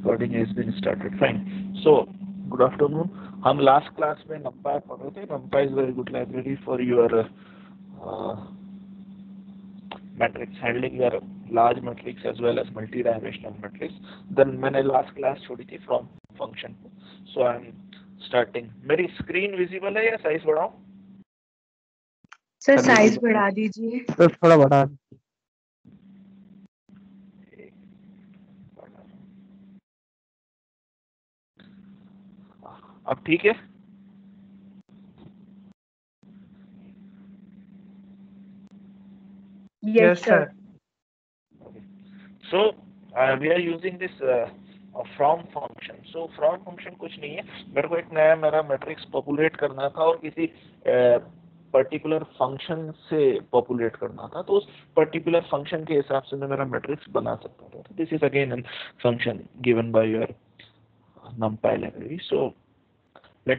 recording has been started. Fine. So, good afternoon. हम last class में NumPy पढ़ रहे थे. NumPy is very good library for your matrix, handling your large matrix as well as multi-dimensional matrix. Then मैंने last class छोड़ी थी from function. So I'm starting. मेरी screen visible है या size बढ़ाऊं? सर साइज बढ़ा दीजिए. सर थोड़ा बढ़ा. अब ठीक है? Yes sir. Okay. So we are using this from function. So from function कुछ नहीं है, मेरे को एक नया मेरा मैट्रिक्स पॉपुलेट करना था और किसी पर्टिकुलर फंक्शन से पॉपुलेट करना था, तो उस पर्टिकुलर फंक्शन के हिसाब से मैं मेरा मैट्रिक्स बना सकता था. This is again an function given by your NumPy library. So let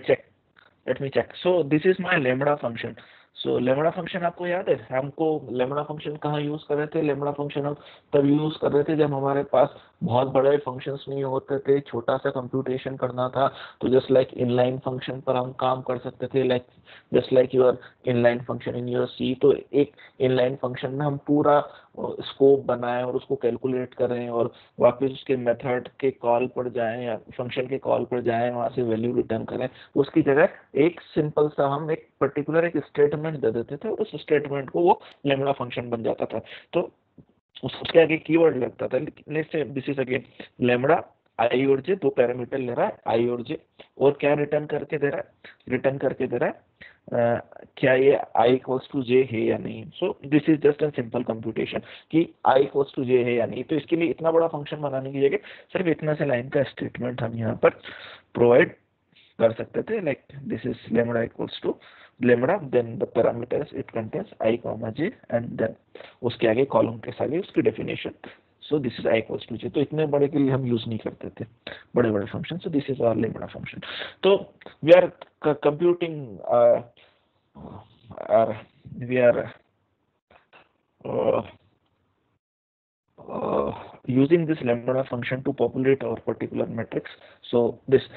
me check. So this is my lambda function. So lambda function आपको याद है, हमको lambda function कहाँ यूज कर रहे थे? lambda function हम तब यूज कर रहे थे जब हमारे पास बहुत बड़े फंक्शंस नहीं होते थे, छोटा सा कंप्यूटेशन करना था. तो जस्ट लाइक इनलाइन फंक्शन पर हम काम कर सकते थे, like just like your inline function in your C. तो एक इनलाइन फंक्शन में हम पूरा स्कोप बनाएं और उसको कैलकुलेट करें और वापस उसके मेथड के कॉल पर जाएं या फंक्शन के कॉल पर जाएं, वहां से वैल्यू रिटर्न करें. उसकी जगह एक सिंपल सा हम एक पर्टिकुलर एक स्टेटमेंट दे देते थे और उस स्टेटमेंट को वो लैम्बडा फंक्शन बन जाता था. तो उसके आगे कीवर्ड लगता था. दिस इज अगेन लैम्बडा आई और जे, दो पैरामीटर ले रहा है आई और जे, और क्या रिटर्न करके दे रहा है क्या ये i इक्वल्स टू जे है या नहीं. सो this is just an simple computation कि i इक्वल्स टू जे है या नहीं. तो इसके लिए इतना बड़ा फंक्शन बनाने की जगह सिर्फ इतना से लाइन का स्टेटमेंट हम यहाँ पर प्रोवाइड कर सकते थे. Like this is lambda equals to lambda, then the parameters it contains i comma J, and then उसके आगे कॉलम के साथ उसकी definition. So this is i equals to J. तो इतने बड़े के लिए हम यूज नहीं करते थे बड़े function. So this is our lambda function. तो we are computing we are using this lambda function to populate our particular matrix. So this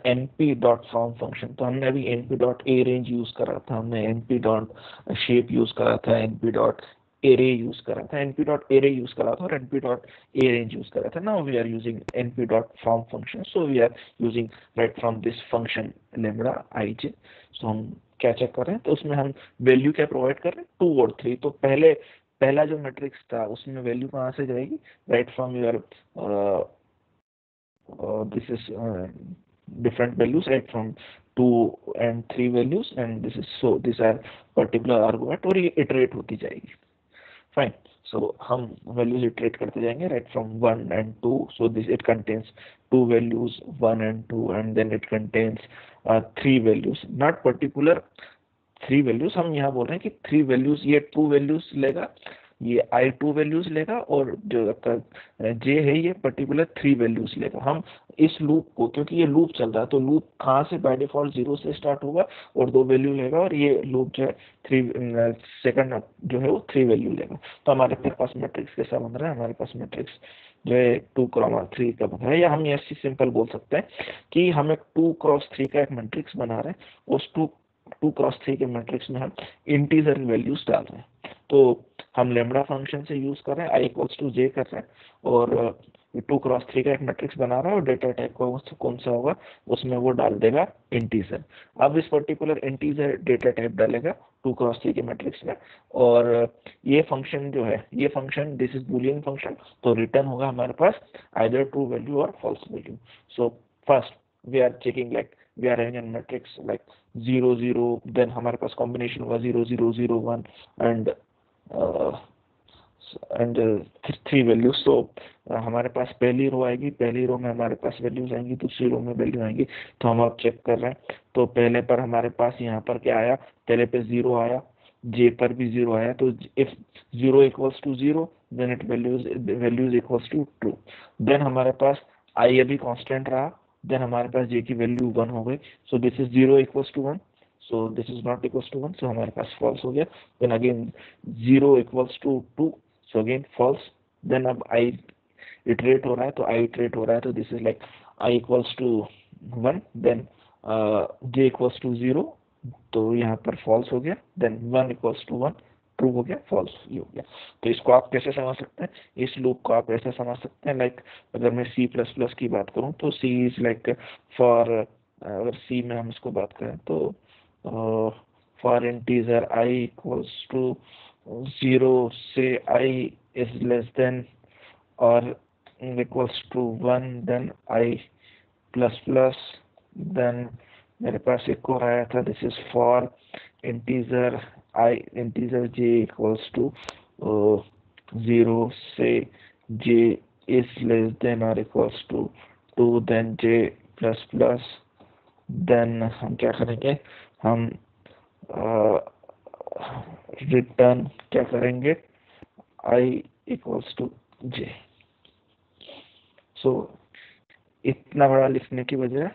np.from function, तो हमने अभी np.arrange यूज करा था, हमने np.shape यूज करा था, np.array यूज करा था, np.array यूज करा था और np.arrange यूज करा था. Now we are using np.from function. So we are using right from this function lambda ij. So हम क्या चेक कर रहे हैं, तो उसमें हम वैल्यू क्या प्रोवाइड कर रहे हैं, 2 और 3. तो पहला जो मैट्रिक्स था उसमें वैल्यू कहाँ से जाएगी, right from your this is different values, right from 2 and 3 values, and this is so this are particular argument, और ये इटरेट होती जाएगी. फाइन. सो हम वैल्यूज इटरेट करते जाएंगे right from 1 and 2. So this it contains 2 values 1 and 2, and then it contains 3 values, not particular 3 values. हम यहाँ बोल रहे हैं कि 3 values, ये 2 values लेगा, ये i 2 values लेगा, और जो j है ये पर्टिकुलर 3 values लेगा. हम इस लूप को, क्योंकि ये लूप चल रहा है, तो लूप कहाँ से बाय डिफॉल्ट 0 से स्टार्ट होगा और 2 वैल्यू लेगा, और ये लूप जो है 3 सेकंड जो है वो 3 वैल्यू लेगा. तो हमारे पास मैट्रिक्स कैसा बन रहा है, हमारे पास मैट्रिक्स जो है 2x3 का बन रहा है, या हम ऐसी सिंपल बोल सकते हैं कि हम एक 2x3 का एक मैट्रिक्स बना रहे हैं. उस 2x3 के मैट्रिक्स में हम इंटीजर वैल्यूज डाल रहे हैं. तो हम लैम्बडा फंक्शन से यूज कर रहे हैं, i इक्वल्स टू जे कर रहे हैं, और 2x3 का एक मैट्रिक्स बना रहा है, और डेटा टाइप कौन सा होगा उसमें वो डाल देगा इंटीजर. अब इस पर्टिकुलर इंटीजर डेटा टाइप डालेगा 2x3 के मैट्रिक्स में, और ये फंक्शन जो है, ये function this is Boolean function, तो रिटर्न होगा हमारे पास आइदर ट्रू वैल्यू और false value. So first we are checking, like we are having an matrix like 0 0, then हमारे पास कॉम्बिनेशन होगा 0 0 0 1 एंड 3 वैल्यूज. तो हमारे पास पहली रो आएगी, पहली रो में हमारे पास वैल्यूज आएंगी, दूसरी रो में वैल्यू आएंगी. तो हम अब चेक कर रहे हैं, तो पहले पर हमारे पास यहाँ पर क्या आया, पहले पे 0 आया, जे पर भी 0 आया. तो if 0 equals to 0 then it values equals to true. Then हमारे पास आई अभी कांस्टेंट रहा, देन हमारे पास जे की वैल्यू 1 हो गई. So this is 0 equals to 1, so this is not equals to 1, so हमारे पास false हो गया. then again 0 equals to 2, so again false. then अब I इटरेट हो रहा है तो I इटरेट हो रहा है तो this is like I equals to 1, then J equals to 0, तो यहाँ पर फॉल्स हो गया, देन 1 इक्वल्स टू 1, ट्रू हो गया, फॉल्स हो गया। तो इसको आप कैसे समझ सकते हैं? इस लूप को आप ऐसे समझ सकते हैं लाइक अगर मैं C++ की बात करूं तो C इज लाइक फॉर, अगर C में हम इसको बात करें तो for integer I equals to 0 से I इज लेस देन और equals to 1, then I plus plus, then मेरे पास एक और आया था, this is for integer j equals to 0 से j इज लेस देन और equals to 2, then j plus plus, then हम क्या करेंगे, हम रिटर्न क्या करेंगे, I equals to j। So इतना बड़ा लिखने की बजाय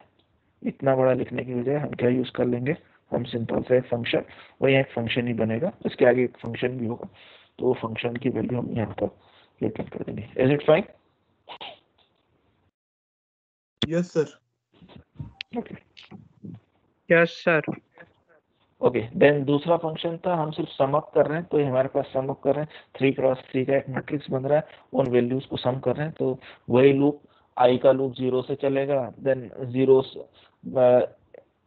हम क्या यूज कर लेंगे, हम सिंपल से फंक्शन, वही एक फंक्शन ही बनेगा, इसके आगे एक फंक्शन भी होगा, तो वो फंक्शन की वैल्यू हम यहाँ पर रिटर्न कर देंगे। Is it fine? Yes sir. Okay yes sir. Okay, then दूसरा फंक्शन था, हम सिर्फ सम अप कर रहे हैं, तो हमारे पास सम अप कर रहे हैं, 3x3 का एक मैट्रिक्स बन रहा है, उन वैल्यूज को सम कर रहे हैं, तो वही लूप I का लूप 0 से चलेगा, देन 0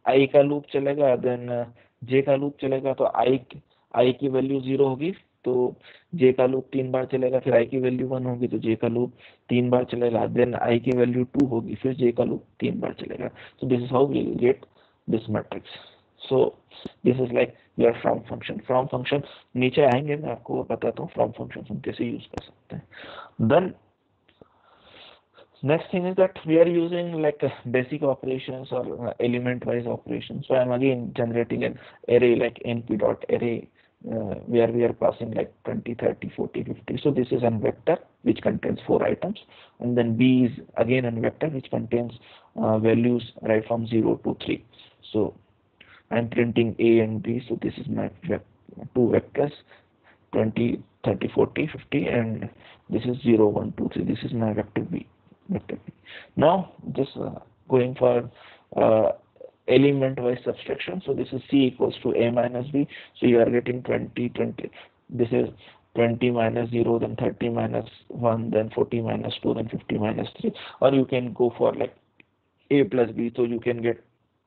I का लूप चलेगा, देन J का लूप चलेगा, तो I की वैल्यू 0 होगी तो J का लूप 3 बार चलेगा, फिर I की वैल्यू 1 होगी तो J का लूप 3 बार चलेगा, देन I की वैल्यू 2 होगी, फिर J का लूप 3 बार चलेगा। So this is how we get this matrix. So this is like your from function. From function नीचे आएंगे, मैं आपको बताता हूँ from function हम कैसे यूज कर सकते हैं। Then next thing is that we are using like basic operations or element wise operations. So I am again generating an array like np dot array where we are passing like 20, 30, 40, 50. So this is a vector which contains 4 items, and then B is again a vector which contains values right from 0 to 3. So I am printing A and B. So this is my two vectors, 20, 30, 40, 50, and this is 0, 1, 2, 3. This is my vector B. Now just going for element wise subtraction. So this is C equals to A minus B. So you are getting 20, 20. This is 20 minus 0, then 30 minus 1, then 40 minus 2, then 50 minus 3. Or you can go for like A plus B. So you can get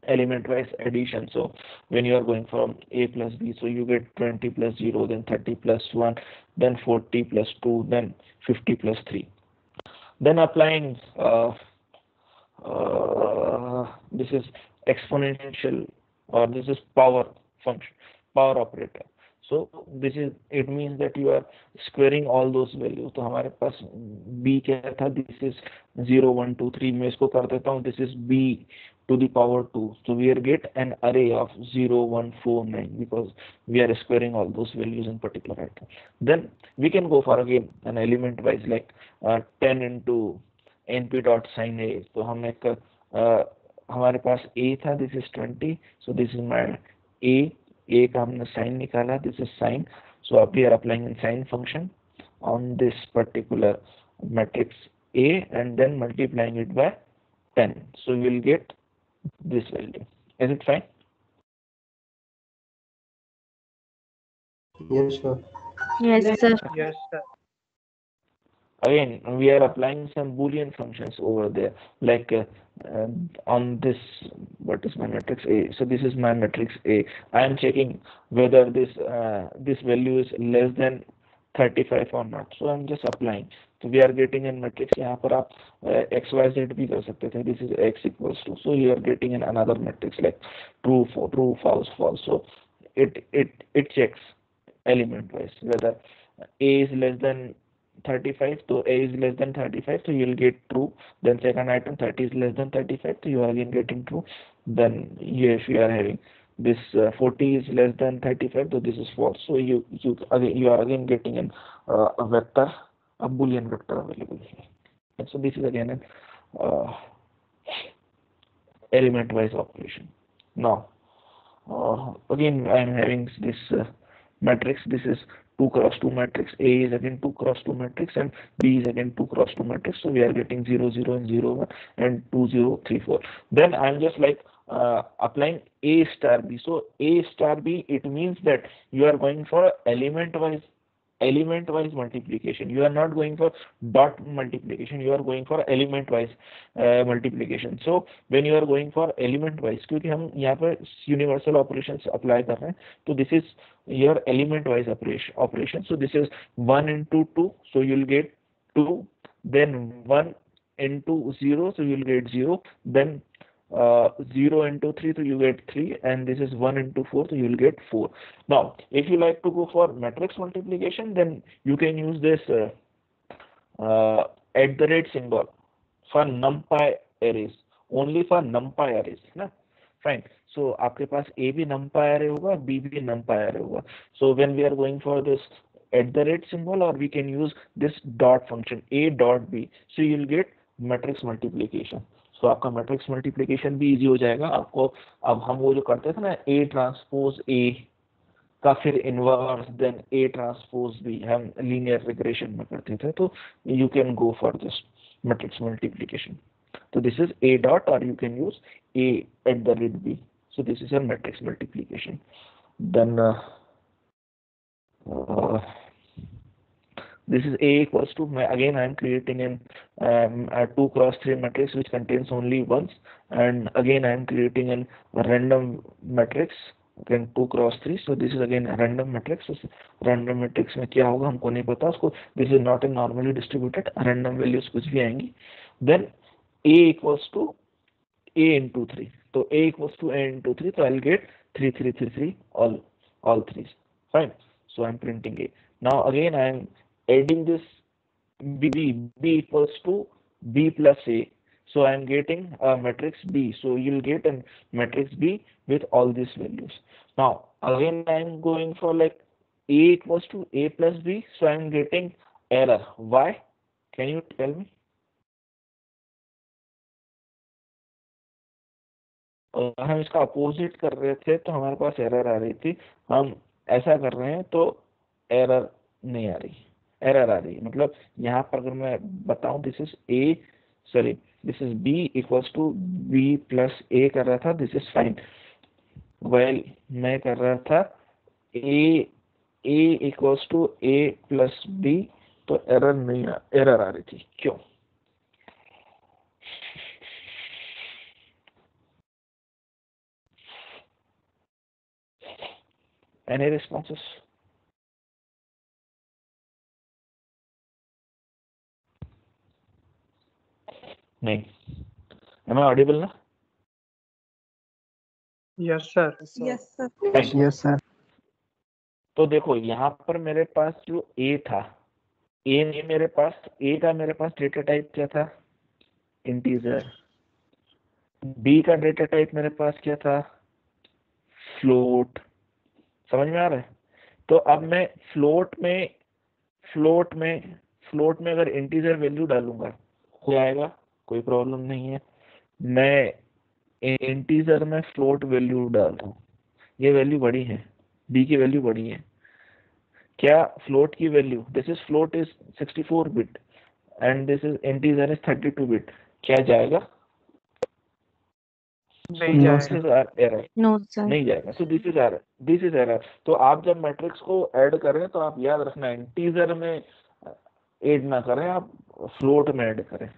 element wise addition. So when you are going from A plus B, so you get 20 plus 0, then 30 plus 1, then 40 plus 2, then 50 plus 3. Then applying this is exponential, or this is power function, power operator. So this is, it means that you are squaring all those values. तो हमारे पास b क्या था, this is 0, 1, 2, 3, मैं इसको कर देता हूँ, this is b to the power 2. So we are get an array of 0, 1, 4, 9 because we are squaring all those values in particular item. Then we can go for again an element wise like 10 into np dot sin a. तो हम एक हमारे पास a था, this is 20. So this is my a का हमने sin निकाला, this is sin. So we are applying a sin function on this particular matrix A and then multiplying it by 10. So we will get this value. Is it fine? Yes sir. Yes sir. Yes, sir. Again, we are applying some Boolean functions over there, like on this, what is my matrix A? So this is my matrix A. I am checking whether this value is less than 35 or not. So I am just applying. So we are getting a matrix. यहाँ पर आप x y z भी कर सकते थे. This is x equals to. So you are getting another matrix like true, false, false. So it checks element wise whether A is less than 35, so A is less than 35, so you will get true. Then second item 30 is less than 35, so you are again getting true. Then if you are having this 40 is less than 35, so this is false. So you are again getting a vector, a Boolean vector available here. And so this is again an element wise operation. Now again I am having this matrix. This is 2 cross 2 matrix, A is again 2 cross 2 matrix, and B is again 2 cross 2 matrix. So we are getting 0 0 and 0 1 and 2 0 3 4. Then I'm just like applying A star B. So A star B, it means that you are going for element wise multiplication. You are not going for dot multiplication, you are going for element wise multiplication. So when you are going for element wise, क्योंकि हम यहाँ पर universal operations apply कर रहे हैं, तो this is your element wise operation. So this is 1 into 2, so you'll get 2, then 1 into 0, so you'll get 0, then 0 into 3, so you get 3, and this is 1 into 4, so you will get 4. Now, if you like to go for matrix multiplication, then you can use this at the rate symbol for numpy arrays, only for numpy arrays, ना? Fine. So आपके पास A भी numpy array होगा, B भी numpy array होगा. So when we are going for this at the rate symbol, or we can use this dot function A dot B, so you will get matrix multiplication. तो आपका matrix multiplication भी easy हो जाएगा आपको. अब हम वो जो करते थे ना, ए ट्रांसपोज ए का फिर inverse, then A transpose B, हम लीनियर रिग्रेशन में करते थे. तो you can go for this matrix multiplication. तो दिस इज ए डॉट, और you can use A at the rate B. So this is your matrix multiplication. Then this is A equals to, again I am creating a 2 cross 3 matrix which contains only ones, and again I am creating a random matrix, again 2 cross 3. so this is again a random matrix. so random matrix में क्या होगा हमको नहीं पता उसको. this is not a normally distributed, random values कुछ भी आएंगी. then A equals to A into 3. so A equals to A into 3, so I'll get 3 3 3 3, all threes. Fine. so I'm printing A. now again I am adding this B equals to B plus A, so I am getting a matrix B. so you'll get a matrix B with all these values. now again I am going for like A equals to A plus B, so I am getting error. Why? Can you tell me? हम इसका opposite कर रहे थे तो हमारे पास error आ रही थी. हम ऐसा कर रहे हैं तो एरर नहीं आ रही, एरर आ रही. मतलब यहाँ पर अगर मैं बताऊं, this is A, sorry this is B equals to B plus A कर रहा था, दिस इज फाइन. वेल मैं कर रहा था A equals to A plus B, तो एरर नहीं, एरर आ रही थी. क्यों? Any responses? नहीं. Am I audible ना? Yes sir. Yes sir. Yes sir. तो देखो यहाँ पर मेरे पास जो A था, A में मेरे पास A का मेरे पास डेटा टाइप क्या था? इंटीजर. B का डेटा टाइप मेरे पास क्या था? फ्लोट. समझ में आ रहा है? तो अब मैं फ्लोट में अगर इंटीजर वैल्यू डालूंगा हो जाएगा, कोई प्रॉब्लम नहीं है. मैं इंटीजर में फ्लोट वैल्यू डाल रहा हूँ, ये वैल्यू बड़ी है, B की वैल्यू बड़ी है. क्या फ्लोट की value, this is float is 64 bit and this is integer is 32 bit. क्या जाएगा? नहीं जाएगा. Error No sir. नहीं जाएगा. सो दिस इज एरर. तो आप जब मैट्रिक्स को ऐड करें तो आप याद रखना इंटीजर में ऐड ना करें, आप फ्लोट में ऐड करें.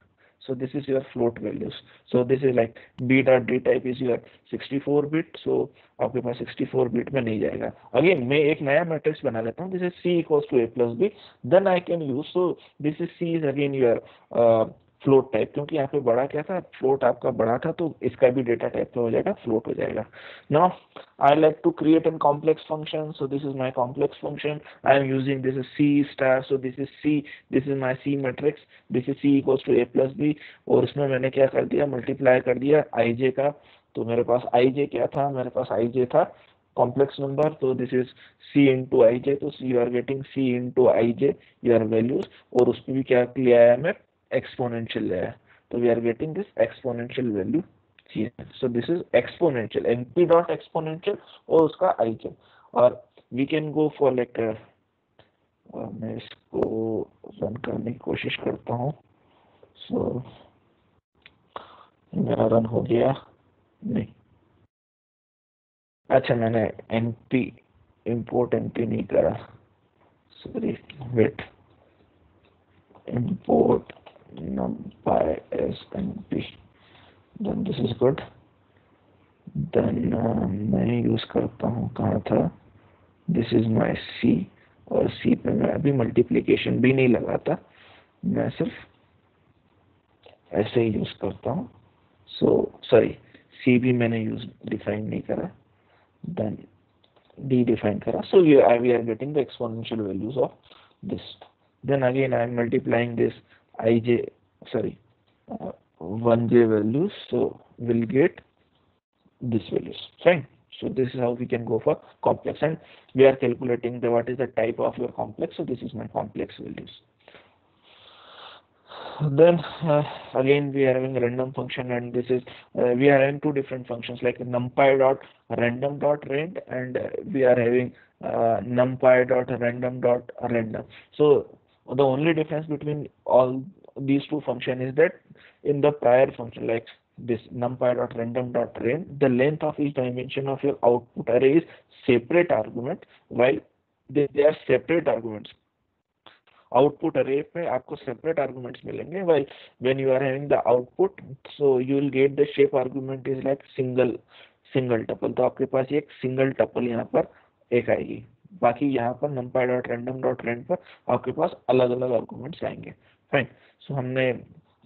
so this is your float values. so this is like b dot d type is your 64 bit. so आपके पास 64 bit में नहीं जाएगा. अगेन मैं एक नया मैट्रिक्स बना लेता हूँ. this is c equals to a plus b, then I can use. so this is c is again your float type, क्योंकि यहाँ पे बड़ा क्या था, फ्लोट आपका बड़ा था, तो इसका भी डेटा टाइप पे हो जाएगा, फ्लोट हो जाएगा. Now I like to create an complex function. So this is my complex function. I am using this is C star. So this is my C matrix. This is C equals to A plus B, और इसमें मैंने क्या कर दिया, multiply कर दिया आई जे का. तो मेरे पास आई जे क्या था, मेरे पास आई जे था कॉम्प्लेक्स नंबर. तो this is c into I J. तो you are getting c into I J your values, और उसमें भी क्या लिया है मैं, exponential layer. so we are getting this exponential value here. so this is exponential, np dot exponential और उसका ij. और we can go for like मैं इसको रन करने की कोशिश करता हूँ। सो मेरा रन हो गया नहीं, अच्छा मैंने np import np नहीं करा, sorry wait, import numpy as np, then this is good। then मैं यूज करता हूँ, कहाँ था, दिस इज माई सी, और सी पे मैं अभी मल्टीप्लीकेशन भी नहीं लगाता, मैं सिर्फ ऐसे ही यूज करता हूँ। सो सॉरी, सी भी मैंने यूज डिफाइन नहीं करा, देन डी डिफाइन करा। So we are getting the exponential values of this. Then again I am multiplying this ij, sorry, 1j values, so we'll get this values, fine। So this is how we can go for complex, and we are calculating the what is the type of your complex. So this is my complex values. Then again we are having random function, and this is we are having two different functions like numpy dot random dot rand, and we are having numpy dot random dot random. So the only difference between all these two functions is that in the prior function, like this numpy dot random dot rand, the length of each dimension of your output array is separate argument, while they are separate arguments। Output अरे पे आपको separate arguments मिलेंगे, while when you are having the output, so you will get the shape argument is like single tuple. तो आपके पास एक single tuple यहाँ पर एक आएगी, बाकी यहाँ पर numpy dot random dot rand पर आपके पास अलग अलग आर्गुमेंट्स आएंगे, फाइन। सो हमने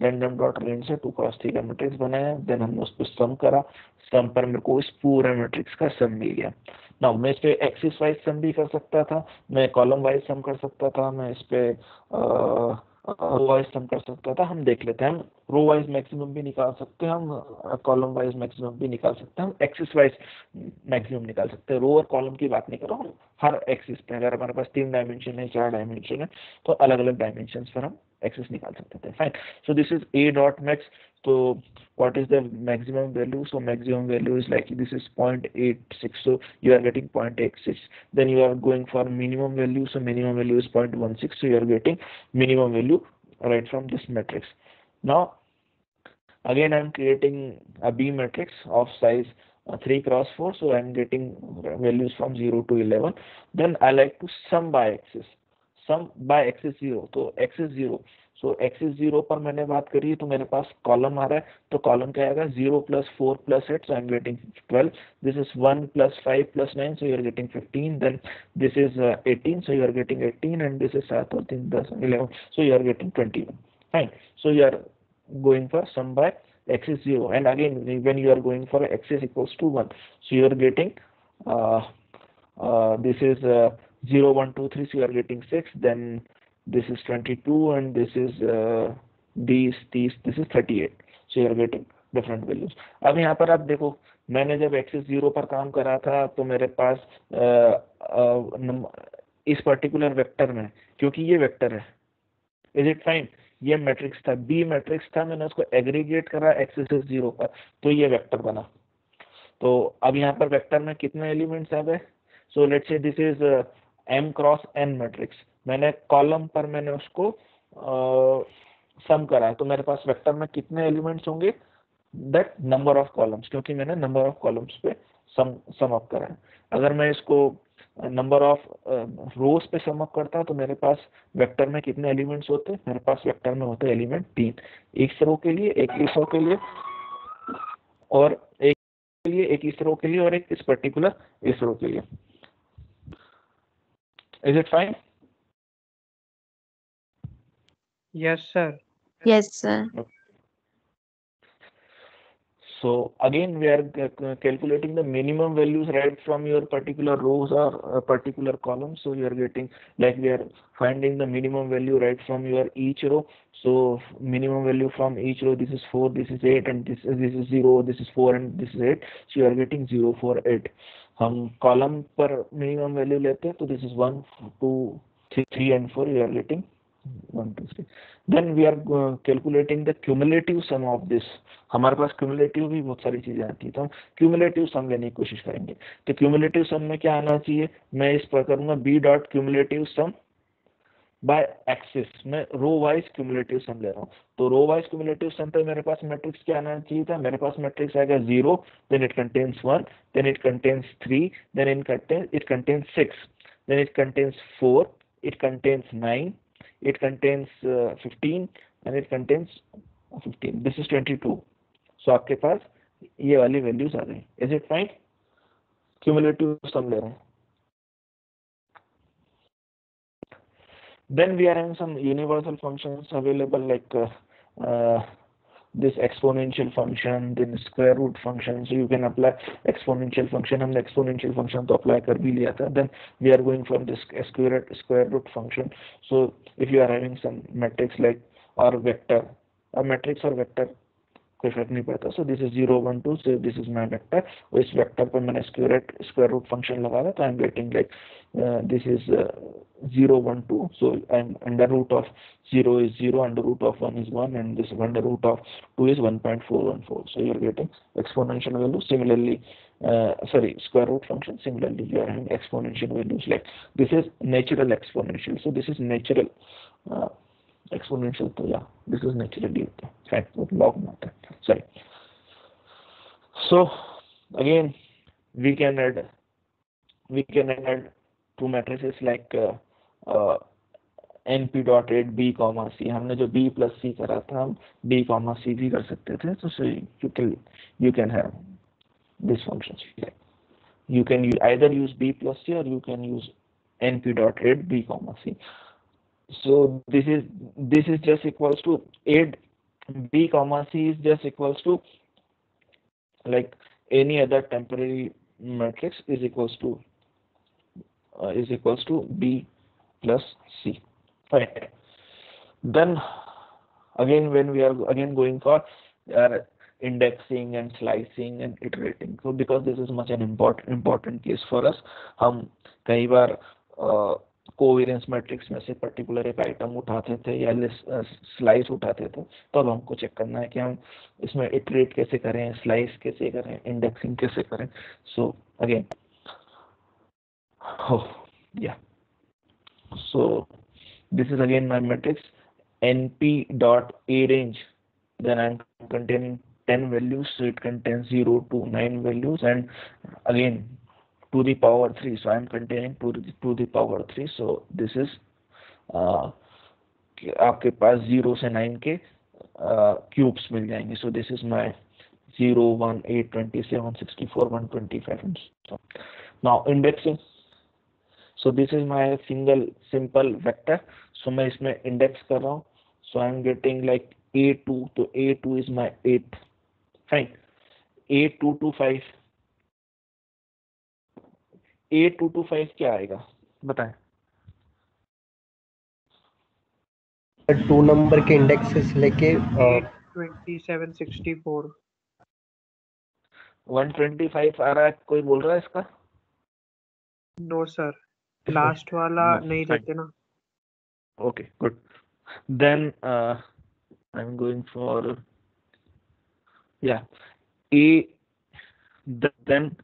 रैंडम डॉट रेंड से 2x3 का मैट्रिक्स बनाया, देन हमने उस पर सम करा, सम पर मेरे को इस पूरे मैट्रिक्स का सम मिल गया। नाउ मैं इस पे एक्सिस वाइज सम भी कर सकता था, मैं कॉलम वाइज सम कर सकता था, मैं इस पे रो वाइज सम कर सकता था। हम देख लेते हैं, हम रो वाइज मैक्सिमम भी निकाल सकते हैं, हम कॉलम वाइज मैक्सिमम भी निकाल सकते हैं, हम एक्सिस वाइज मैक्सिमम निकाल सकते हैं। रो और कॉलम की बात नहीं कर रहा हूँ, हर एक्सिस पे अगर हमारे पास 3 डायमेंशन है, 4 डायमेंशन है, तो अलग अलग डायमेंशन पर हम एक्सिस निकाल सकते थे, fine. So this is a dot max. तो what is the maximum value? So maximum value is like this is 0.86, so you are getting 0.86. Then you are going for minimum value, so minimum value is 0.16, so you are getting minimum value right from this matrix. Now again I am creating a B matrix of size 3 cross 4, so I am getting values from 0 to 11. Then I like to sum by axis, sum by axis 0, तो axis 0, सो axis 0 पर मैंने बात करी तो मेरे पास column आ रहा है, तो कॉलम क्या आएगा 0 + 4 + 8, so I am getting 12। this is 1 + 5 + 9, so you are getting 15। then this is 18, so you are getting 18, and this is 7 और 3 10 11, so you are getting 21, fine। so you are going for sum by axis 0, and again when you are going for axis equals to 1, so you are getting this is 0 1 2 3, so you are getting 6, then this is 22, and this is these this is 38, so you are getting different values। अब यहाँ पर आप देखो, मैंने जब axis 0 पर काम करा था तो मेरे पास इस पर्टिकुलर वेक्टर में, क्योंकि ये वेक्टर है, इज इट फाइन, ये मैट्रिक्स था, बी मैट्रिक्स था, मैंने उसको एग्रीगेट करा एक्सिस 0 पर, तो ये वेक्टर बना। तो अब यहाँ पर वेक्टर में कितने एलिमेंट्स आ गए? सो लेट्स से this is m cross n matrix, मैंने कॉलम पर मैंने उसको सम करा, तो मेरे पास वेक्टर में कितने एलिमेंट्स होंगे? दैट नंबर ऑफ कॉलम्स, क्योंकि मैंने नंबर ऑफ कॉलम्स पे सम अप करा है। अगर मैं इसको नंबर ऑफ रोज पे सम अप करता तो मेरे पास वेक्टर में कितने एलिमेंट्स होते? मेरे पास वेक्टर में होते एलिमेंट 3, एक रो के लिए, एक इस रो के लिए, और एक के लिए, एक इस रो के लिए, और एक इस पर्टिकुलर इस रो के लिए। Is it fine? Yes, sir. Yes, sir. So again we are calculating the minimum values right from your particular rows or particular columns. So you are getting, like we are finding the minimum value right from your each row. So minimum value from each row, this is 4, this is 8, and this is 0, this is 4, and this is 8. So you are getting 0 4 8। हम column पर minimum value लेते हैं, तो this is 1 2 3 and 4, you are getting 1 2 3। then we are calculating the cumulative sum of this। हमारे पास cumulative भी बहुत सारी चीजें आती है, तो हम क्यूमुलेटिव सम लेने की कोशिश करेंगे। तो क्यूमुलेटिव सम में क्या आना चाहिए? मैं इस पर करूंगा b dot cumulative some, by Axis, मैं रो वाइज क्यूमुलेटिव सम ले रहा हूँ। तो रो वाइज क्यूमुलेटिव सम पे मेरे पास मैट्रिक्स क्या आना चाहिए था, मेरे पास मैट्रिक्स आएगा 0, then it contains 1, then it contains 3, then it contains 6, then it contains 4, it contains 9, it contains 15 and it contains 15, this is 22। सो आपके पास ये वाली वैल्यूज आ गई। Is it fine? Cumulative sum ले रहे हैं। Then we are having some universal functions available like this exponential function, then square root function. So you can apply exponential function, हमने exponential function तो apply कर भी लिया था. Then we are going from this square root function. So if you are having some matrix like or vector, a matrix or vector कोई फर्क नहीं पड़ता। So this is 0 1 2, so this is my vector. इस vector पर मैंने square root function लगाया, तो I am getting like this is 0 1 2, so I am under root of 0 is 0, under root of 1 is 1, and this under root of 2 is 1.414. So you are getting exponential value. Similarly, square root function. Similarly, you are having exponential values like this is natural exponential. So this is natural exponential. So yeah, this is naturally fact log matter. Sorry. So again, we can add two matrices like np dot add b comma c. हमने जो b plus c करा था, हम b comma c भी कर सकते थे। तो you can have this function. You can either use b plus c or you can use np dot add b comma c. So this is just equals to add b comma c is just equals to like any other temporary matrix is equals to b plus c. Right. Then again, when we are again going for indexing and slicing and iterating, so because this is much an important case for us, हम कई बार covariance matrix में से particular एक item उठाते थे या slice उठाते थे, तो अब हमको चेक करना है कि हम इसमें इटरेट कैसे करें, स्लाइस कैसे करें, इंडेक्सिंग कैसे करें। So again so this is again my matrix np dot a range, then I'm containing 10 values, so it contains 0 to 9 values, and again to the power 3, so I am containing to the power 3. So this is आपके पास 0 से 9 के cubes मिल जाएंगे। सो this is my 0 1 8 27 64 125 and so now indexing. So this is my simple vector, so मैं इसमें index कर रहा हूँ। so I am getting like a2, तो a2 is my 8th, fine। a2 to 5 a2 to 5 क्या आएगा बताएं? 2 नंबर के इंडेक्सेस लेके 27 64 125 आ रहा है, कोई बोल रहा है इसका? नो सर, लास्ट वाला No, नहीं fine. लेते ना। Okay, good. Then I'm going for a, then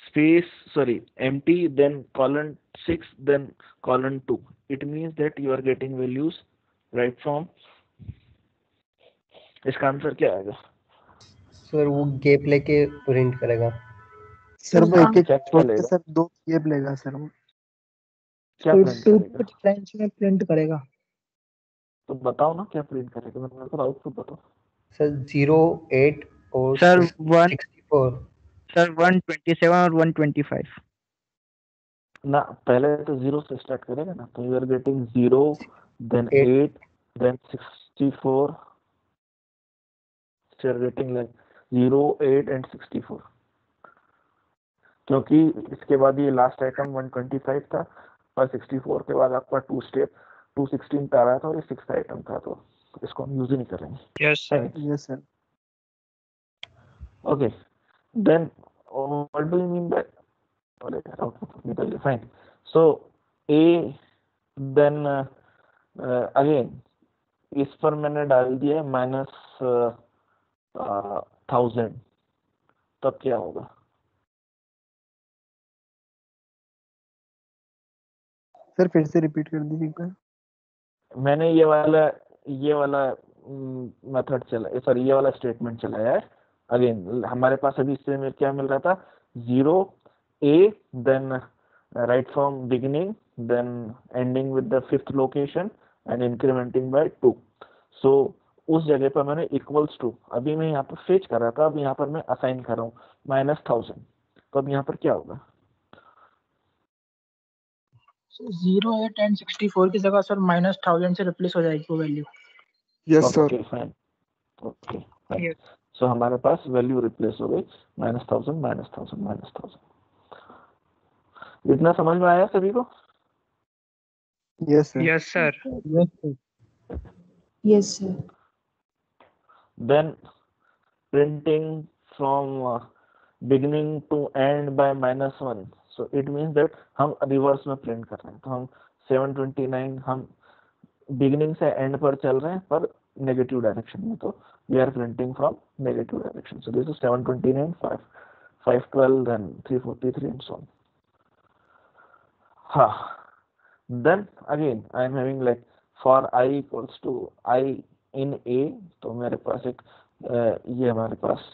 space, sorry, empty, then colon 6, then colon 2. It means that you are getting values right from, इसका आंसर क्या आएगा? सर वो gap लेके print करेगा। सर वो एक क्या छोड़ के लेगा? सर 2 गैप लेगा सर वो। क्या प्रिंट करेगा? कुछ लाइंस में प्रिंट करेगा। तो बताओ ना क्या प्रिंट करेगा, मेरे को आउटपुट बताओ। सर 0 8 और सर 64 सर 127 और 125 ना, पहले तो 0 से स्टार्ट करेगा ना, तो you are getting 0 then 8 then 64, so you are getting like 0 8 and 64, क्योंकि इसके बाद ये लास्ट आइटम 125 था और 64 के बाद आपका 2 स्टेप 216 पे आ रहा था और ये 6th आइटम था, तो इसको हम यूज ही नहीं करेंगे। Yes sir. Yes sir. Okay, then what do you mean by okay, fine. So a, then again इस पर मैंने डाल दिया -1000, तब क्या होगा? सर फिर से रिपीट कर दीजिए एक बार। मैंने ये वाला मेथड चला, सॉरी ये वाला स्टेटमेंट चलाया है। अगेन हमारे पास अभी इससे में क्या मिल रहा था, 0 A, then right from beginning, then ending with the 5th location and incrementing by 2। सो उस जगह पर मैंने इक्वल्स टू, अभी मैं यहाँ पर फेच कर रहा था, अब यहाँ पर मैं असाइन कर रहा हूँ -1000। तो अब यहाँ पर क्या होगा? 08 and 64 की जगह सर -1000 से रिप्लेस हो जाएगी वो value. Yes sir. Okay fine, okay fine. So हमारे पास वैल्यू रिप्लेस हो गई -1000 -1000। इतना समझ में आया सभी को? Yes sir. Yes sir. Yes sir. Yes, sir. Then printing from beginning to end by -1, so it means that हम रिवर्स में प्रिंट कर रहे हैं। तो हम 729 हम बिगिनिंग से एंड पर चल रहे हैं पर नेगेटिव डायरेक्शन में, तो we are printing from negative direction. So this is 729 512 then 343 and so on. Then again I am having like for I equals to I in A, तो मेरे पास एक ये हमारे पास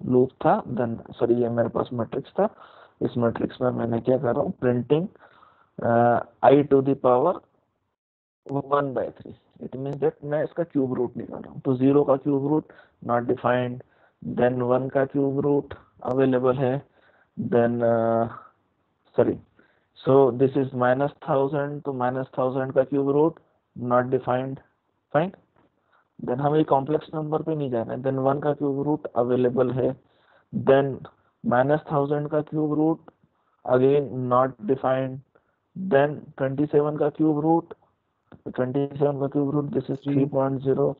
लूप था, देन सॉरी ये मेरे पास मैट्रिक्स था। इस मैट्रिक्स में मैंने क्या कर रहा हूँ, printing I to the power 1/3। It means that मैं इसका क्यूब रूट निकाल रहा हूँ। तो 0 का cube root not defined, then 1 का क्यूब रूट अवेलेबल है, then sorry so this is -1000, तो -1000 का cube root not defined, fine. Then हम एक कॉम्प्लेक्स नंबर पे नहीं जा रहे हैं, देन 1 का क्यूब रूट अवेलेबल है, देन -1000 का cube root again not defined, then 27 का क्यूब रूट, 27 का cube root this is 3.0,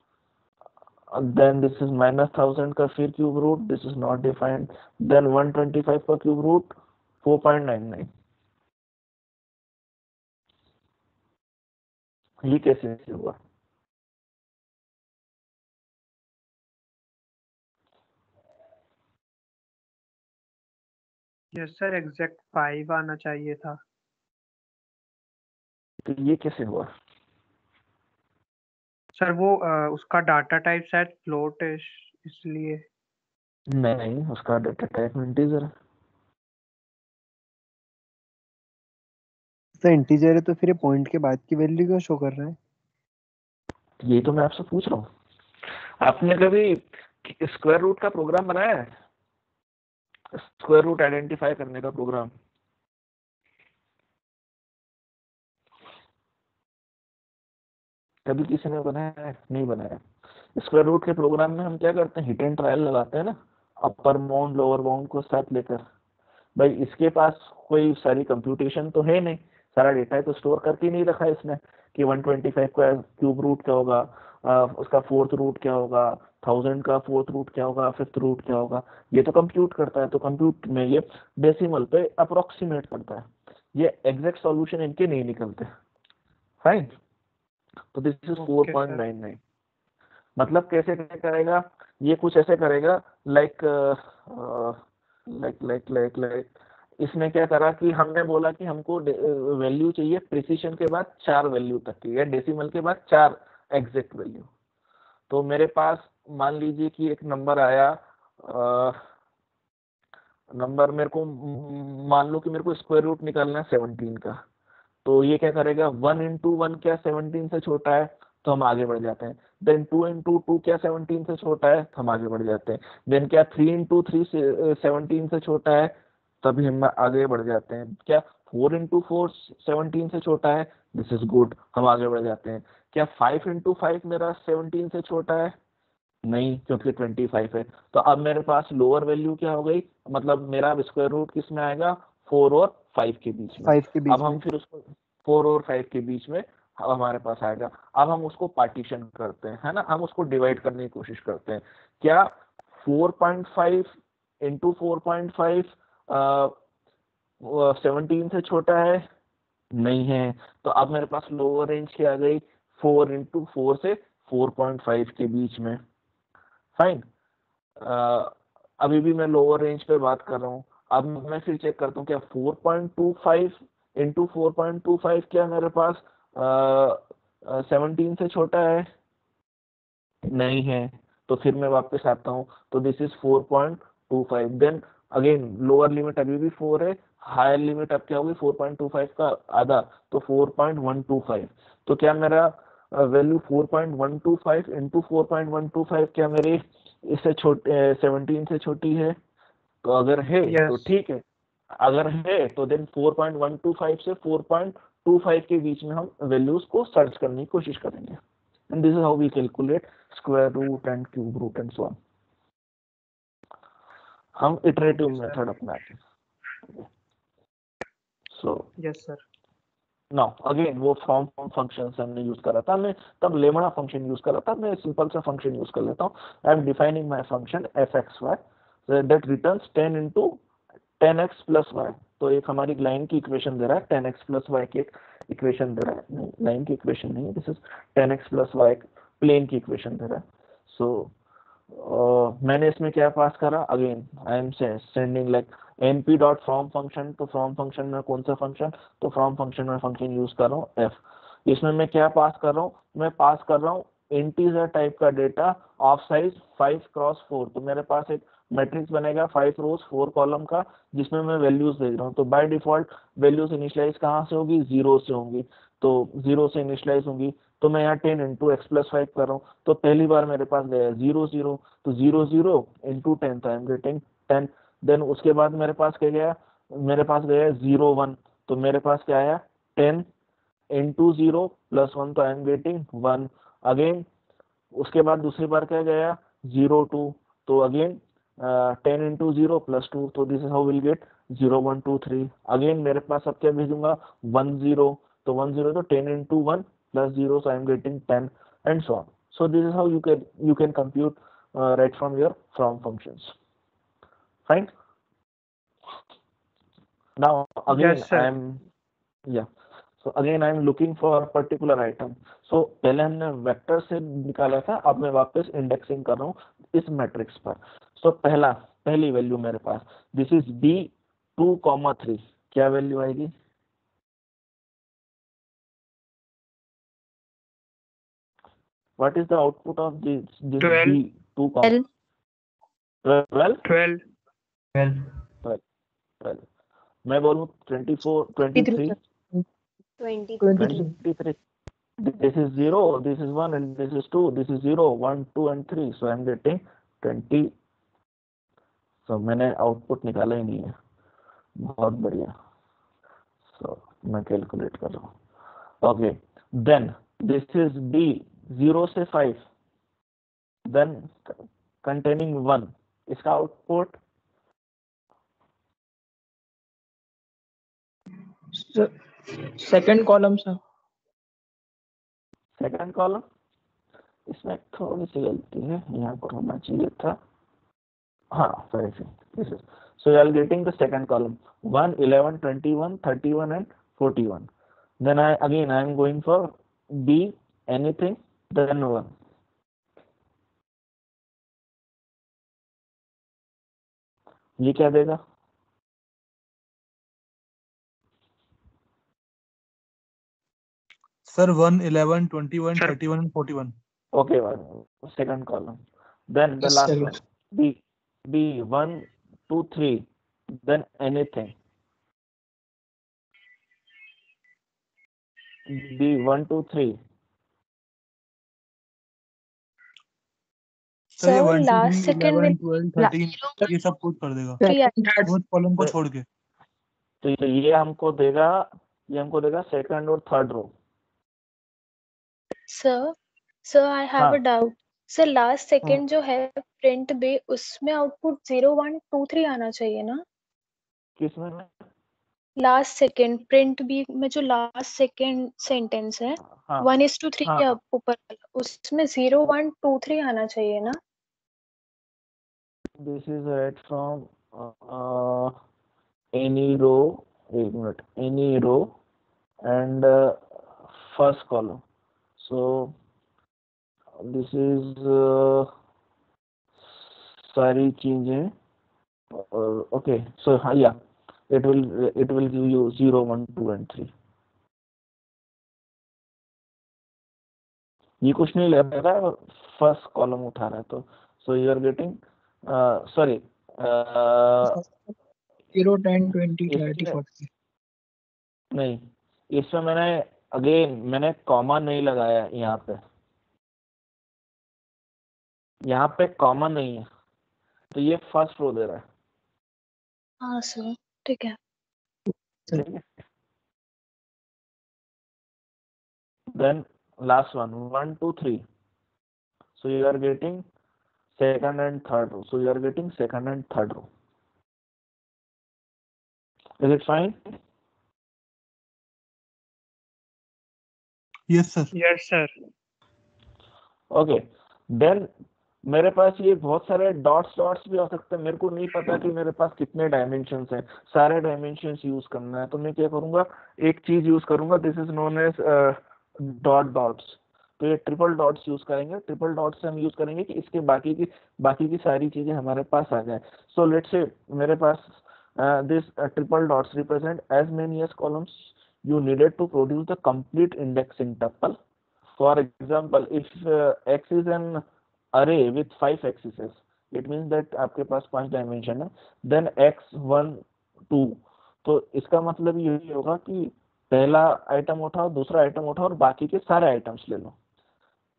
then this is -1000 का फिर cube root, this is not defined, then 125 का क्यूब रूट 4.99। ये कैसे हुआ? यस सर, एग्जैक्ट 5 आना चाहिए था। तो ये कैसे हुआ? सर वो उसका डाटा टाइप शायद फ्लोट है इसलिए। नहीं, उसका डाटा टाइप इंटीजर है। सर इंटीजर है तो फिर ये पॉइंट के बाद की वैल्यू क्यों शो कर रहा है? ये तो मैं आपसे पूछ रहा हूँ, आपने कभी स्क्वायर रूट का प्रोग्राम बनाया है? स्क्वायर रूट आइडेंटिफाई करने का प्रोग्राम? कभी किसी ने बनाया है? नहीं बनाया। स्क्वायर रूट के प्रोग्राम में हम क्या करते हैं, हिट एंड ट्रायल लगाते हैं ना, अपर बाउंड लोअर बाउंड को साथ लेकर। भाई इसके पास कोई सारी कंप्यूटेशन तो है नहीं, सारा डेटा तो स्टोर करके नहीं रखा है इसने कि 125 का क्यूब रूट क्या होगा, उसका 4th रूट क्या होगा, 1000 का 4th रूट क्या होगा, 5th रूट क्या होगा। ये तो कंप्यूट करता है, तो कंप्यूट में ये डेसिमल पे अप्रोक्सीमेट करता है, ये एग्जैक्ट सॉल्यूशन इनके नहीं निकलते। फाइन, तो दिस इज 4.99। मतलब कैसे करेगा ये, कुछ ऐसे करेगा लाइक इसने क्या करा कि हमने बोला कि हमको वैल्यू चाहिए प्रिसीशन के बाद 4 वैल्यू तक की, या डेसिमल के बाद 4 एग्जैक्ट वैल्यू। तो मेरे पास मान लीजिए कि एक नंबर आया, नंबर मेरे को मान लो कि मेरे को स्क्वायर रूट निकालना है 17 का। तो ये क्या करेगा, 1 into 1 क्या 17 से छोटा है, तो हम आगे बढ़ जाते हैं। देन 2 into 2 क्या 17 से छोटा है, तो हम आगे बढ़ जाते हैं। देन क्या 3 into 3 17 से छोटा है, तभी हम आगे बढ़ जाते हैं। क्या 4 into 4 17 से छोटा है, दिस इज गुड, हम आगे बढ़ जाते हैं। क्या 5 into 5 मेरा 17 से छोटा है, नहीं, क्योंकि 25 है। तो अब मेरे पास लोअर वैल्यू क्या हो गई, मतलब मेरा स्क्वायर रूट किस में आएगा, 4 और 5 के बीच में। 5 के बीच अब हम फिर उसको 4 और 5 के बीच में हमारे पास आएगा। अब हम उसको पार्टीशन करते हैं, है ना, हम उसको डिवाइड करने की कोशिश करते हैं। क्या 4.5 into 4.5 17 से छोटा है, नहीं है। तो अब मेरे पास लोअर रेंज क्या आ गई, 4 into 4 से 4.5 के बीच में। फाइन, अभी भी मैं लोअर रेंज पे बात कर रहा हूँ। अब मैं फिर चेक करता हूँ क्या 4.25 इंटू 4.25 क्या मेरे पास 17 से छोटा है? नहीं है। तो फिर मैं वापस आता हूँ, तो this is 4.25। Then again lower limit अभी भी 4 है, हायर लिमिट अब क्या होगी 4.25 का आधा, तो 4.125। तो क्या मेरा वैल्यू 4.125 इंटू 4.125 क्या मेरी इससे छोटे 17 से छोटी है? तो अगर है तो Yes. ठीक है, अगर है तो देन 4.125 से 4.25 के बीच में हम वैल्यूज को सर्च करने की कोशिश करेंगे। And this is how we calculate square root and cube root and so on. हम इटरेटिव Okay, sir. मेथड अपनाते हैं। So Yes, sir. Now again वो फ्रॉम फंक्शन हमने यूज करा था, मैं तब लेमड़ा फंक्शन यूज करा था, मैं सिंपल सा फंक्शन यूज कर लेता हूँ। I am defining my function fxy that returns 10 into 10x plus y। तो एक हमारी लाइन की इक्वेशन दे रहा है, 10x plus y की इक्वेशन दे रहा है, लाइन की इक्वेशन नहीं, this is 10x plus y plane की इक्वेशन दे रहा है। सो मैंने इसमें क्या पास करा, again I am sending like np dot from function. तो फ्रॉम फंक्शन में कौन सा फंक्शन, तो फ्रॉम फंक्शन में फंक्शन यूज कर रहा हूँ f। इसमें मैं क्या पास कर रहा हूँ, मैं पास कर रहा हूँ इंटीजर टाइप का डेटा ऑफ साइज 5x4। तो मेरे पास एक मैट्रिक्स बनेगा 5 रोज 4 कॉलम का, जिसमें मैं वैल्यूज भेज रहा हूँ। तो बाय डिफॉल्ट वैल्यूज इनिशियलाइज कहाँ से होगी, 0 से होंगी, तो 0 से इनिशियलाइज होंगी। तो मैं यहाँ 10 इंटू एक्स प्लस 5 कर रहा हूँ, तो पहली बार मेरे पास गया 0 0, तो 0 0 इंटू 10, तो आई एम गेटिंग 10। देन उसके बाद मेरे पास क्या गया, मेरे पास गया 0 1, तो मेरे पास क्या आया 10 इंटू 0 प्लस 1, तो आई एम गेटिंग 1 अगेन। उसके बाद दूसरी बार क्या गया 0 2, तो अगेन 10 इंटू 0 प्लस 2, तो this is how will get 0 1 2 3। Again मेरे पास अब क्या भेजूंगा 1 0, तो 1 0 तो 10 into 1 plus 0, so I am getting 10 and so on. So this is how you can compute right from your from functions. Fine. Now again Yes, sir. I am so again I am looking for a particular item. So पहले हमने vector से निकाला था, अब मैं वापस indexing कर रहा हूँ इस मैट्रिक्स पर। so पहली वैल्यू मेरे पास दिस इज b 2,3, क्या वैल्यू आएगी, what is the output of this 12. b 2, 12 12. 12 मैं बोलूँ 24 23 23, this is 0, this is 1 and this is 2, this is 0 1 2 and 3, so I am getting 20। so मैंने आउटपुट निकाला ही नहीं है, बहुत बढ़िया। so मैं कैलकुलेट कर रहा हूँ। Okay then this is b 0 से 5 देन कंटेनिंग 1, इसका output second column sir. Second column, इसमें थोड़ी सी गलती है, यहाँ पर होना चाहिए था, हाँ sorry, this is so you are getting the second column 1 11 21 31 and 41। then I am going for b anything then 1। ये क्या देगा, sir 1 11 21 Sir. 31 and 41। okay second column, then the Yes, last sir. one b 1 2 3 then anything b 1 2 3। Sir ये Sir, 1 2 3 last second 11 will 12 la- 13 ये सब कुछ कर देगा, second third fourth column को छोड़ के। तो ये हमको देगा सेकंड और third row. Sir, I have हाँ a doubt. Sir, last second जो है print बे उसमें आउटपुट 0 1 2 3 आना चाहिए ना? किसमें, लास्ट सेकेंड प्रिंट बी में जो लास्ट सेकेंड सेंटेंस है हाँ 1:3 हाँ के ऊपर वाला, उसमें 0 1 2 3 आना चाहिए ना? this is right from any row, एक minute, any row and first column, so this is सारी चीजें okay, so हाँ या it will give you 0, 1, 2 and 3. ये कुछ नहीं ले रहा है, फर्स्ट कॉलम उठा रहा है, तो so you are getting sorry 0, 10, 20, 30, इसमें 40. नहीं, इसमें मैंने कॉमा नहीं लगाया, यहाँ पे कॉमा नहीं है, तो ये फर्स्ट रो दे रहा है। हाँ सर, ठीक है। ठीक है, then last one 1, 2, 3, so you are getting second and third row, so you are getting second and third row. Is it fine? Yes sir. Yes sir. Okay, then मेरे पास ये बहुत सारे डॉट्स भी हो सकते हैं, मेरे को नहीं पता कि मेरे पास कितने डायमेंशंस हैं, सारे डायमेंशंस यूज करना है, तो मैं क्या करूंगा, एक चीज यूज करूंगा, this is known as dots. तो ये ट्रिपल डॉट्स यूज करेंगे, ट्रिपल डॉट्स से हम यूज करेंगे कि इसके बाकी की सारी चीजें हमारे पास आ जाए। सो लेट्स से मेरे पास this triple dots represent as many as columns you needed to produce the complete indexing tuple. For example, if x is an array with 5 axes, it means that आपके पास 5 डायमेंशन है, then x 1 2, तो इसका मतलब यही होगा कि पहला item उठाओ, दूसरा आइटम उठाओ और बाकी के सारे आइटम्स ले लो,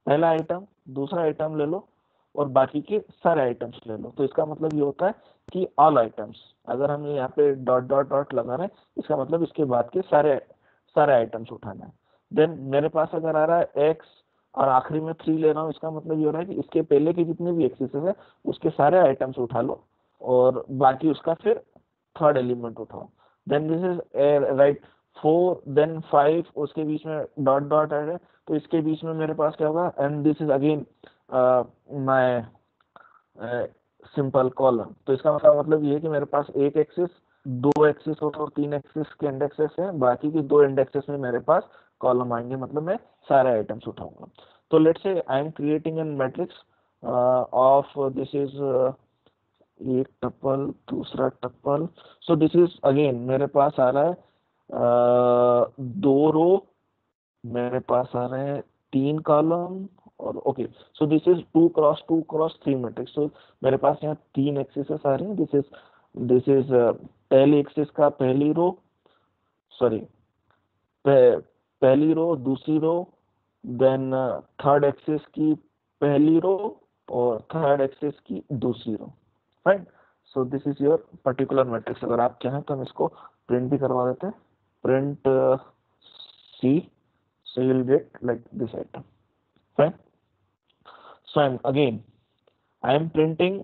पहला आइटम दूसरा आइटम ले लो और बाकी के सारे आइटम्स ले लो। तो इसका मतलब ये होता है कि ऑल आइटम्स, अगर हम यहाँ पे डॉट डॉट डॉट लगा रहे हैं, इसका मतलब इसके बाद के सारे आइटम्स उठाना है। देन मेरे पास अगर आ रहा है x और आखिरी में 3 ले रहा हूँ, इसका मतलब ये हो रहा है कि इसके पहले के जितने भी एक्सेस है उसके सारे आइटम्स उठा लो और बाकी उसका फिर थर्ड एलिमेंट उठाओ। देन दिस इज राइट 4 देन 5, उसके बीच में डॉट डॉट है, तो इसके बीच में मेरे पास क्या होगा, and this is again my simple column. तो इसका मतलब ये है कि मेरे पास एक एक्सिस, 2 एक्सिस और 3 एक्सिस के इंडेक्सेस हैं, बाकी की 2 इंडेक्सेस में मेरे पास कॉलम आएंगे, मतलब मैं सारे आइटम्स उठाऊंगा। तो let's say I am creating an matrix of this is एक टपल, दूसरा tuple, so this is again मेरे पास आ रहा है 2 रो, मेरे पास आ रहे हैं 3 कॉलम और okay, so this is 2 cross 2 cross 3 matrix. तो मेरे पास यहाँ 3 एक्सिस आ रही हैं, दिस इज पहली एक्सिस का पहली रो, सॉरी पहली रो, दूसरी रो, देन थर्ड एक्सिस की पहली रो और थर्ड एक्सिस की दूसरी row, right. So this is your particular matrix. अगर आप चाहें तो हम इसको प्रिंट भी करवा देते हैं, print C, so you'll get like this item, fine. So I am printing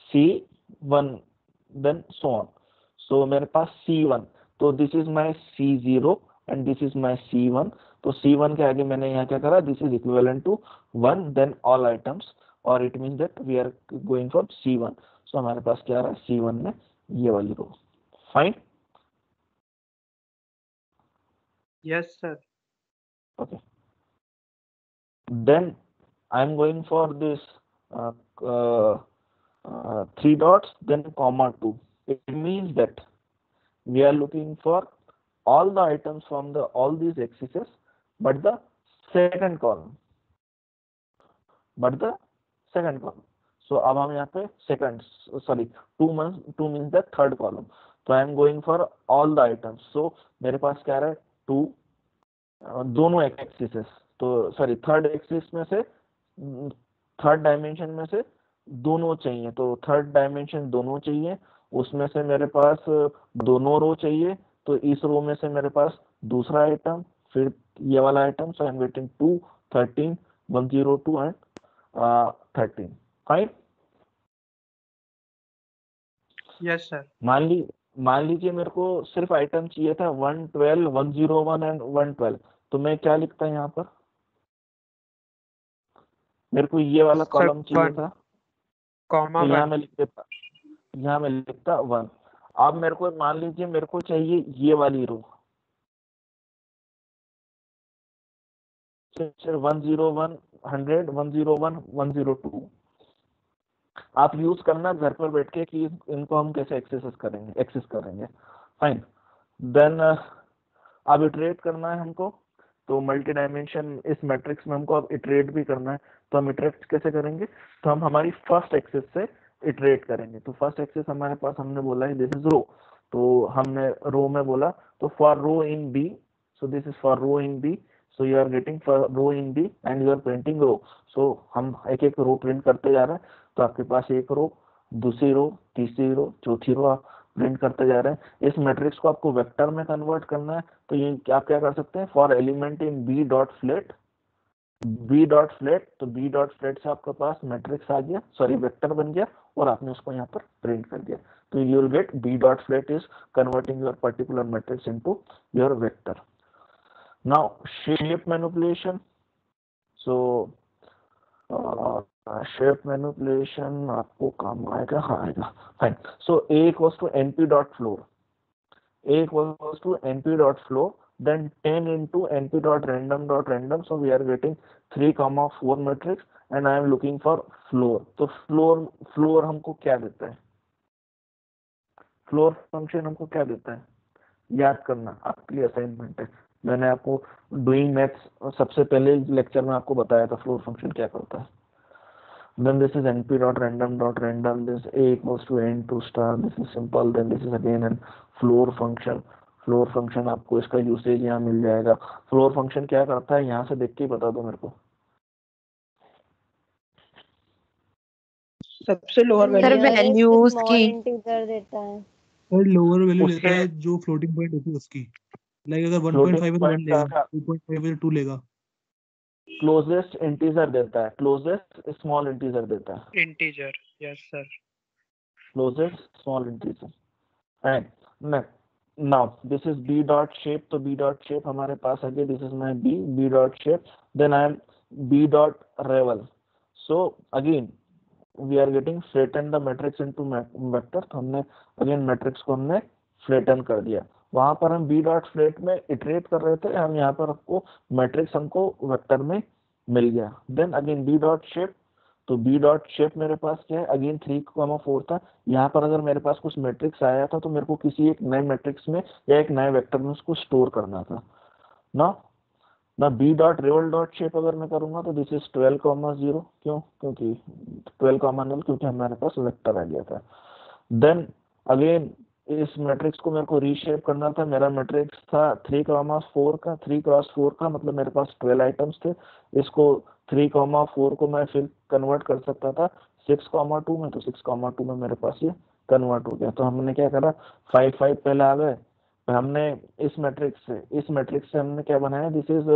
C1, then so on. So मेरे पास C1, तो this is my C0 and this is my C1, तो C1 के आगे मैंने यहाँ क्या करा, this is equivalent to 1 then all items, और it means that we are going for C1, so हमारे पास क्या आ रहा है C1 में ये वाली रो, fine. Yes sir. Okay, then I am going for this 3 dots then comma 2. It means that we are looking for all the items from all these axes but the second column, so अब हम यहाँ पे second, sorry 2 means the third column, so I am going for all the items. So मेरे पास क्या है 2 दोनों axis, तो सॉरी थर्ड एक्सिस में से थर्ड डायमेंशन में से दोनों चाहिए, तो थर्ड डायमेंशन दोनों चाहिए, उसमें से मेरे पास दोनों रो चाहिए, तो इस रो में से मेरे पास दूसरा आइटम, फिर ये वाला item, so I am getting 2 13 102 and 13, fine. Yes sir. मान लीजिए मेरे को सिर्फ आइटम चाहिए था 112 101 एंड 112, तो मैं क्या लिखता यहाँ पर, मेरे को ये वाला कॉलम चाहिए था, कॉमा तो यहाँ 1. मैं लिखता 1। अब मेरे को मान लीजिए मेरे को चाहिए ये वाली रो, 101 100 101 102, आप यूज करना घर पर बैठ के कि इनको हम कैसे एक्सेस करेंगे। फाइन। देन अब इटरेट करना है हमको, तो मल्टी डायमेंशन इस मैट्रिक्स में हमको अब इटरेट भी करना है। तो हम इटरेट कैसे करेंगे, तो हम हमारी फर्स्ट एक्सेस से इटरेट करेंगे। तो फर्स्ट एक्सेस हमारे पास हमने बोला है दिस इज रो, तो हमने रो में बोला तो for row in B, so this is for row in B, so you are getting for row in B and you are printing row. So हम एक एक रो प्रिंट करते जा रहे हैं, तो आपके पास एक रो, दूसरी रो, तीसरी रो, चौथी रो आप प्रिंट करते जा रहे हैं। इस मैट्रिक्स को आपको वेक्टर में कन्वर्ट करना है, तो ये आप क्या कर सकते हैं, for element in B dot flat, B dot flat, तो बी डॉट फ्लेट से आपके पास मैट्रिक्स आ गया, सॉरी वेक्टर बन गया, और आपने उसको यहाँ पर प्रिंट कर दिया। तो you will get B dot flat is converting your particular matrix into your vector. Now shape manipulation, so shape manipulation आपको काम आएगा, हाँ आएगा। Fine. So a equals to np dot floor, a equals to np dot floor, then 10 into np dot random, so we are getting 3,4 matrix and I am looking for floor। तो floor हमको क्या देता है, floor function हमको क्या देता है, याद करना, आपके लिए असाइनमेंट है। मैंने आपको डूइंग मैथ्स सबसे पहले लेक्चर में आपको बताया था फ्लोर फंक्शन क्या करता है। Then this is np dot random, this a equals to n2 star, this is simple, then this is again an floor function। Floor function आपको इसका यूसेज यहाँ मिल जाएगा। फ्लोर फंक्शन क्या करता है, यहाँ से देख के ही बता दो मेरे को। सबसे lower sir value values small की इंटीजर देता है। और लोअर वैल्यू उसके लेता है जो फ्लोटिंग पॉइंट होती है उसकी, लाइक अगर 1.5 फ्लोटिंग है तो 1 पॉइंट लेगा, का 2.5 है तो 2 लेगा। क्लोजेस्ट इंटीजर देता है, क्लोजेस्ट स्मॉल इंटीजर देता है, integer, yes sir. Closest small integer. And now this is B dot shape, तो बी डॉट शेप हमारे पास है, this is my B dot shape, then I am B dot ravel. So again we are getting flatten the matrix into vector, तो हमने again matrix को हमने flatten कर दिया। वहां पर हम बी डॉट फ्लेट में इटरेट कर रहे थे, हम यहाँ पर आपको मैट्रिक्स हमको वेक्टर में मिल गया। Then again B dot shape, तो बी डॉट शेप मेरे पास क्या है, अगेन 3,4 था। यहाँ पर अगर मेरे पास कुछ मैट्रिक्स आया था तो मेरे को किसी एक नए मैट्रिक्स में या एक नए वेक्टर में उसको स्टोर करना था ना। बी डॉट रेवल डॉट शेप अगर मैं करूंगा तो दिस इज 12,0, क्यों, क्योंकि 12,0 क्योंकि हमारे पास वेक्टर आ गया था। देन अगेन इस मैट्रिक्स को मेरे को रीशेप करना था, मेरा मैट्रिक्स था 3,4 का, 3x4 का, मतलब मेरे पास 12 आइटम्स थे। इसको 3,4 को मैं फिर कन्वर्ट कर सकता था 6,2 में, तो 6,2 में मेरे पास ये कन्वर्ट हो गया। तो हमने क्या करा, 5 पहले आ गए, हमने इस मैट्रिक्स से हमने क्या बनाया, दिस इज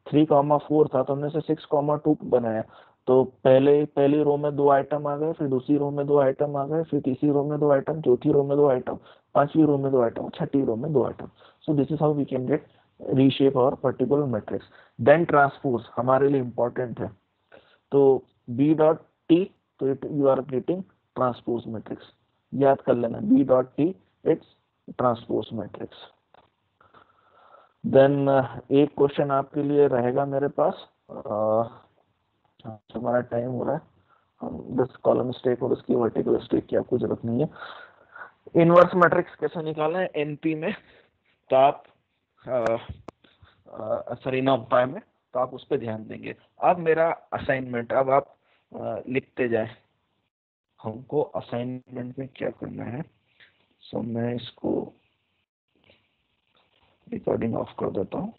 3,4 था, तो हमने इसे 6,2 बनाया। तो पहली रो में 2 आइटम आ गए, फिर दूसरी रो में 2 आइटम आ गए, फिर तीसरी रो में 2 आइटम, चौथी रो में 2 आइटम, पांचवी रो में 2 आइटम, छठी रो में 2 item. So this is how we can get reshape और पर्टिकुलर मैट्रिक्स। देन ट्रांसपोज हमारे लिए इंपॉर्टेंट है, तो बी डॉट टी, तो you are getting transpose matrix, याद कर लेना, B dot T it's transpose matrix. Then एक क्वेश्चन आपके लिए रहेगा मेरे पास, हमारा टाइम हो रहा है, दिस कॉलम स्टेक और उसकी वर्टिकल स्टेक की आपको जरूरत नहीं है। इनवर्स मैट्रिक्स कैसे निकालना है एनपी में, तो आप सॉरी नॉमपाई में, तो आप उस पर ध्यान देंगे। अब मेरा असाइनमेंट, अब आप लिखते जाए, हमको असाइनमेंट में क्या करना है। सो मैं इसको रिकॉर्डिंग ऑफ कर देता हूँ।